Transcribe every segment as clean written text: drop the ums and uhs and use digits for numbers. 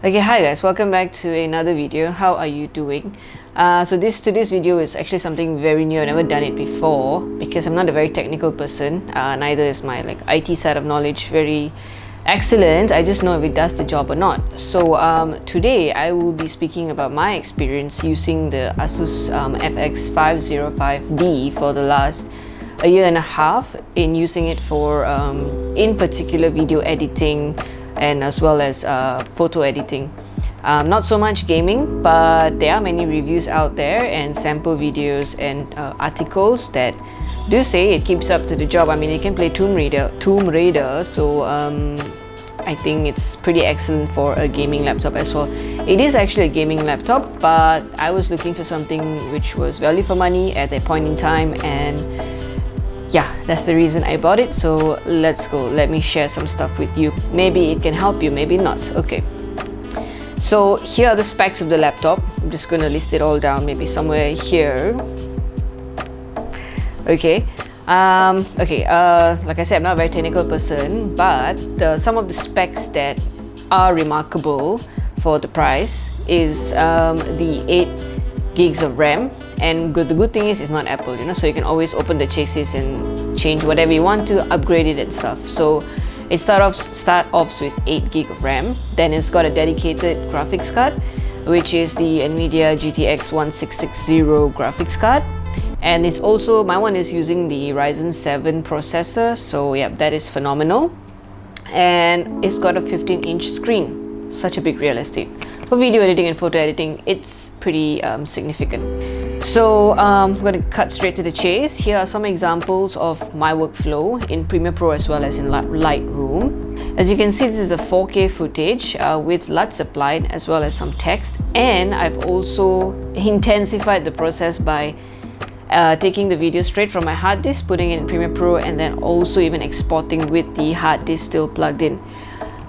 Okay, hi guys, welcome back to another video. How are you doing? Today's video is actually something very new. I've never done it before because I'm not a very technical person. Neither is my IT side of knowledge very excellent. I just know if it does the job or not. Today I will be speaking about my experience using the Asus Fx505D for the last a year and a half, in using it for in particular video editing and as well as photo editing. Not so much gaming, but there are many reviews out there and sample videos and articles that do say it keeps up to the job. I mean, it can play Tomb Raider, so I think it's pretty excellent for a gaming laptop as well. It is actually a gaming laptop, but I was looking for something which was value for money at that point in time, and yeah, that's the reason I bought it. So let's go. Let me share some stuff with you. Maybe it can help you, maybe not. Okay. So here are the specs of the laptop. I'm just going to list it all down, maybe somewhere here. Okay. Like I said, I'm not a very technical person, but some of the specs that are remarkable for the price is the 8 gigs of RAM. And the good thing is it's not Apple, so you can always open the chassis and change whatever you want to, upgrade it and stuff. So it start off with 8 gig of RAM. Then it's got a dedicated graphics card, which is the NVIDIA GTX 1660 graphics card. And it's also, my one is using the Ryzen 7 processor, so yeah, that is phenomenal. And it's got a 15-inch screen, such a big real estate. For video editing and photo editing, it's pretty significant. So I'm going to cut straight to the chase. Here are some examples of my workflow in Premiere Pro as well as in Lightroom. As you can see, this is a 4K footage with LUTs applied as well as some text. And I've also intensified the process by taking the video straight from my hard disk, putting it in Premiere Pro, and then also even exporting with the hard disk still plugged in.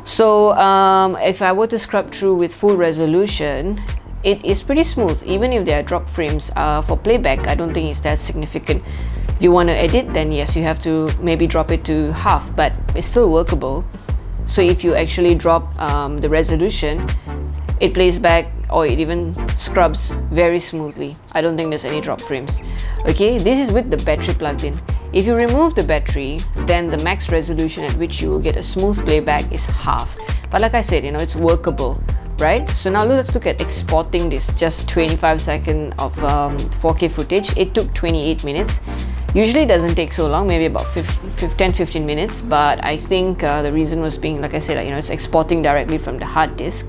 So if I were to scrub through with full resolution, it is pretty smooth. Even if there are drop frames for playback, I don't think it's that significant. If you want to edit, then yes, you have to maybe drop it to half, but it's still workable. So if you actually drop the resolution, it plays back or it even scrubs very smoothly. I don't think there's any drop frames. Okay, this is with the battery plugged in. If you remove the battery, then the max resolution at which you will get a smooth playback is half. But like I said, it's workable, right? So now let's look at exporting this just 25 seconds of 4K footage. It took 28 minutes. Usually it doesn't take so long, maybe about 10-15 minutes, but I think the reason was being, like I said, it's exporting directly from the hard disk.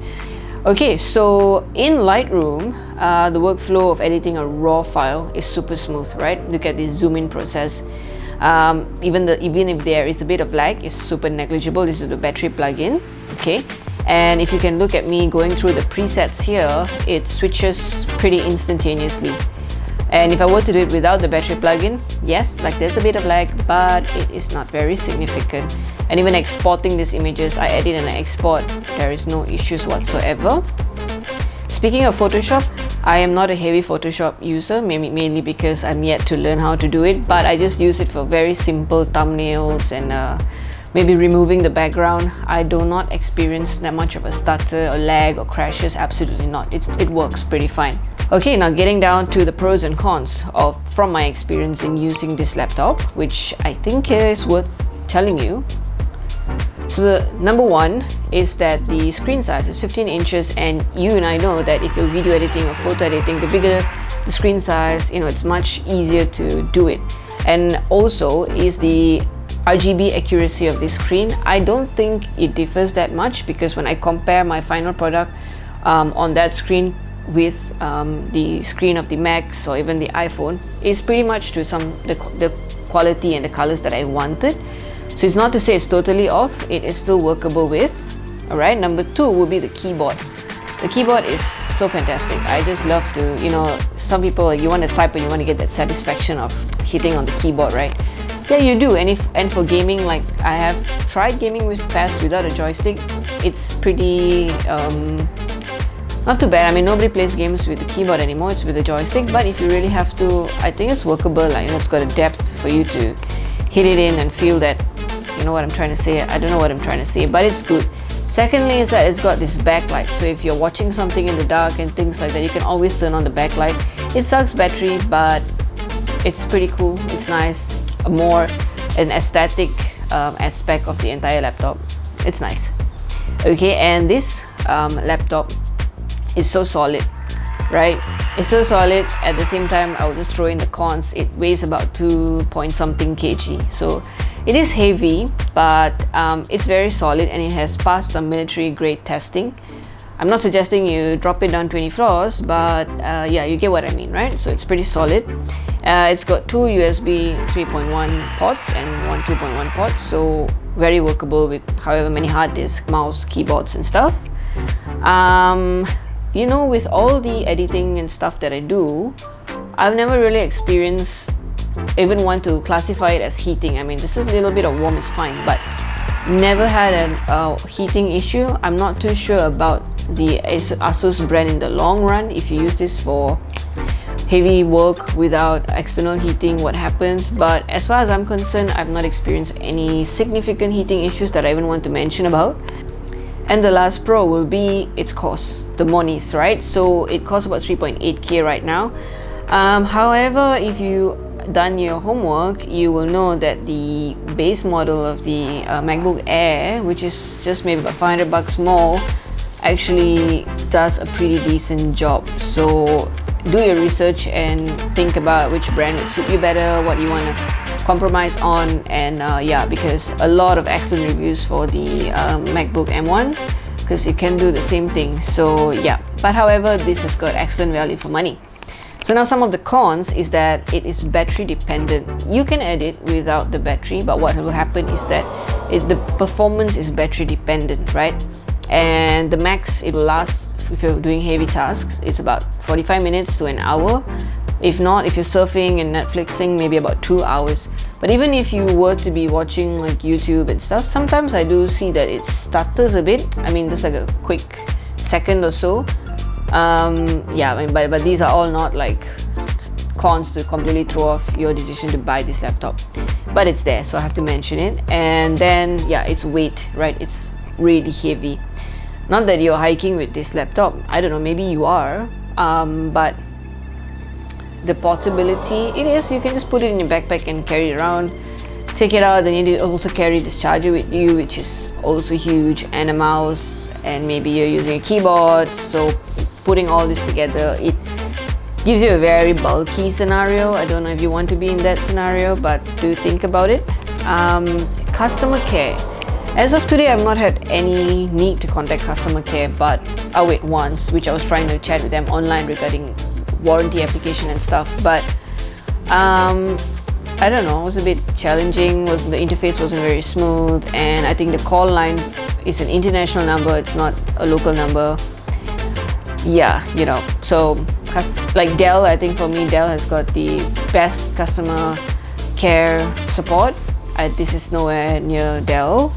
Okay, so in Lightroom, the workflow of editing a raw file is super smooth, right? Look at the zoom in process. Even if there is a bit of lag, it's super negligible. This is the battery plug-in, okay? And if you can look at me going through the presets here, it switches pretty instantaneously. And if I were to do it without the battery plug-in, yes, there's a bit of lag, but it is not very significant. And even exporting these images, I edit and I export, there is no issues whatsoever. Speaking of Photoshop, I am not a heavy Photoshop user, mainly because I'm yet to learn how to do it, but I just use it for very simple thumbnails and maybe removing the background. I do not experience that much of a stutter or lag or crashes, absolutely not. It works pretty fine. Okay, now getting down to the pros and cons from my experience in using this laptop, which I think is worth telling you. So the number one is that the screen size is 15 inches, and you and I know that if you're video editing or photo editing, the bigger the screen size, it's much easier to do it. And also is the RGB accuracy of this screen. I don't think it differs that much, because when I compare my final product on that screen with the screen of the Macs or even the iPhone, it's pretty much to the quality and the colors that I wanted. So it's not to say it's totally off, it is still workable with. Alright, number two will be the keyboard. The keyboard is so fantastic. I just love to, some people, you want to type and you want to get that satisfaction of hitting on the keyboard, right? Yeah, you do. And for gaming, I have tried gaming with PAS without a joystick. It's pretty not too bad. I mean, nobody plays games with the keyboard anymore, it's with the joystick. But if you really have to, I think it's workable. It's got a depth for you to hit it in and feel that, you know what I'm trying to say. I don't know what I'm trying to say, but it's good. Secondly is that it's got this backlight, so if you're watching something in the dark and things like that, you can always turn on the backlight. It sucks battery, but it's pretty cool. It's nice, more an aesthetic aspect of the entire laptop. It's nice. Okay, and this laptop is so solid, right? It's so solid. At the same time, I will just throw in the cons. It weighs about 2 point something kg, so it is heavy, but it's very solid, and it has passed some military grade testing. I'm not suggesting you drop it down 20 floors, but yeah, you get what I mean, right? So it's pretty solid. It's got 2 USB 3.1 ports and 1 2.1 port, so very workable with however many hard disk, mouse, keyboards and stuff. You know, with all the editing and stuff that I do, I've never really experienced, even want to classify it as heating. I mean, this is a little bit of warm is fine, but never had a heating issue. I'm not too sure about the Asus brand in the long run. If you use this for heavy work without external heating, what happens? But as far as I'm concerned, I've not experienced any significant heating issues that I even want to mention about. And the last pro will be its cost, the monies, right? So it costs about 3.8k right now. However, if you done your homework, you will know that the base model of the MacBook Air, which is just maybe about 500 bucks more, actually does a pretty decent job. So do your research and think about which brand would suit you better, what you want to compromise on, and yeah, because a lot of excellent reviews for the MacBook M1, because it can do the same thing. So yeah, but however, this has got excellent value for money. So now some of the cons is that it is battery dependent. You can edit without the battery, but what will happen is that the performance is battery dependent, right? And the max it will last, if you're doing heavy tasks, it's about 45 minutes to an hour. If not, if you're surfing and Netflixing, maybe about 2 hours. But even if you were to be watching like YouTube and stuff, sometimes I do see that it stutters a bit. I mean, just like a quick second or so. Yeah, I mean, but these are all not like cons to completely throw off your decision to buy this laptop. But it's there, so I have to mention it. And then, yeah, its weight, right? It's really heavy. Not that you're hiking with this laptop. I don't know, maybe you are. But the portability, it is, you can just put it in your backpack and carry it around. Take it out, then you need to also carry this charger with you, which is also huge, and a mouse, and maybe you're using a keyboard. So putting all this together, it gives you a very bulky scenario. I don't know if you want to be in that scenario, but do think about it. Customer care. As of today, I've not had any need to contact customer care, but I'll wait once, which I was trying to chat with them online regarding warranty application and stuff. But I don't know, it was a bit challenging. The interface wasn't very smooth, and I think the call line is an international number, it's not a local number. Yeah, you know, so like Dell, I think for me, Dell has got the best customer care support. This is nowhere near Dell.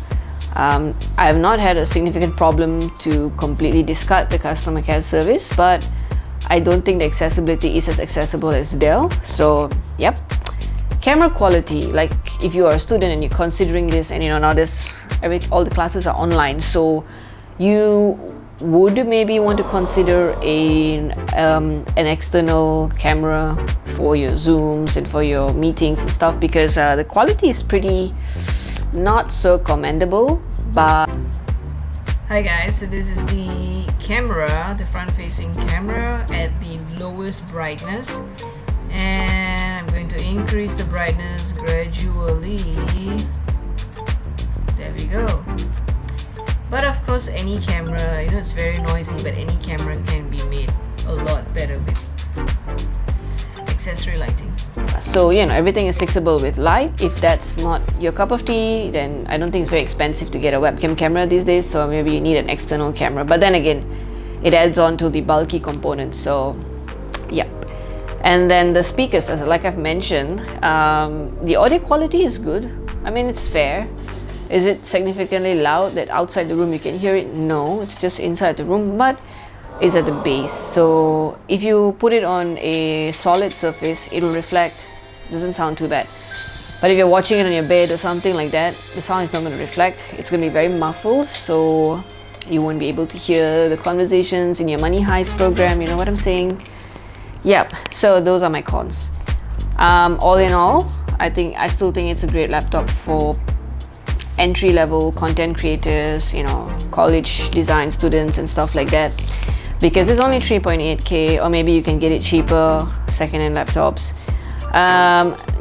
I have not had a significant problem to completely discard the customer care service, but I don't think the accessibility is as accessible as Dell. So, yep. Camera quality, like if you are a student and you're considering this, and you know, now all the classes are online, so you would maybe want to consider an external camera for your Zooms and for your meetings and stuff, because the quality is pretty not so commendable. But hi guys, so this is the camera, the front-facing camera at the lowest brightness, and I'm going to increase the brightness gradually. There we go. But of course, any camera, you know, it's very noisy, but any camera can be made a lot better with accessory lighting. So, you know, everything is fixable with light. If that's not your cup of tea, then I don't think it's very expensive to get a webcam camera these days, so maybe you need an external camera. But then again, it adds on to the bulky components, so yeah. And then the speakers, as like I've mentioned, the audio quality is good. I mean, it's fair. Is it significantly loud that outside the room you can hear it? No, it's just inside the room, but it's at the base. So if you put it on a solid surface, it'll reflect. Doesn't sound too bad. But if you're watching it on your bed or something like that, the sound is not going to reflect. It's going to be very muffled. So You won't be able to hear the conversations in your money heist program, you know what I'm saying? Yep, so those are my cons. All in all, I still think it's a great laptop for entry-level content creators, you know, college design students and stuff like that, because it's only 3.8k, or maybe you can get it cheaper second-hand laptops.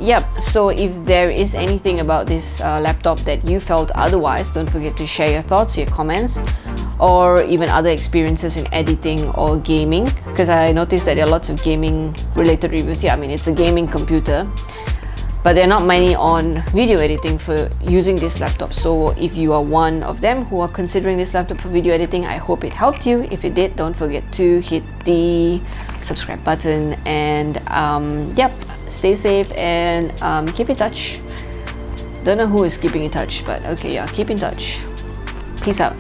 Yep, so if there is anything about this laptop that you felt otherwise, don't forget to share your thoughts, your comments, or even other experiences in editing or gaming, because I noticed that there are lots of gaming related reviews. Yeah, I mean, it's a gaming computer, but there are not many on video editing for using this laptop. So if you are one of them who are considering this laptop for video editing, I hope it helped you. If it did, don't forget to hit the subscribe button, and yep, stay safe and keep in touch. Don't know who is keeping in touch, but okay, yeah, keep in touch. Peace out.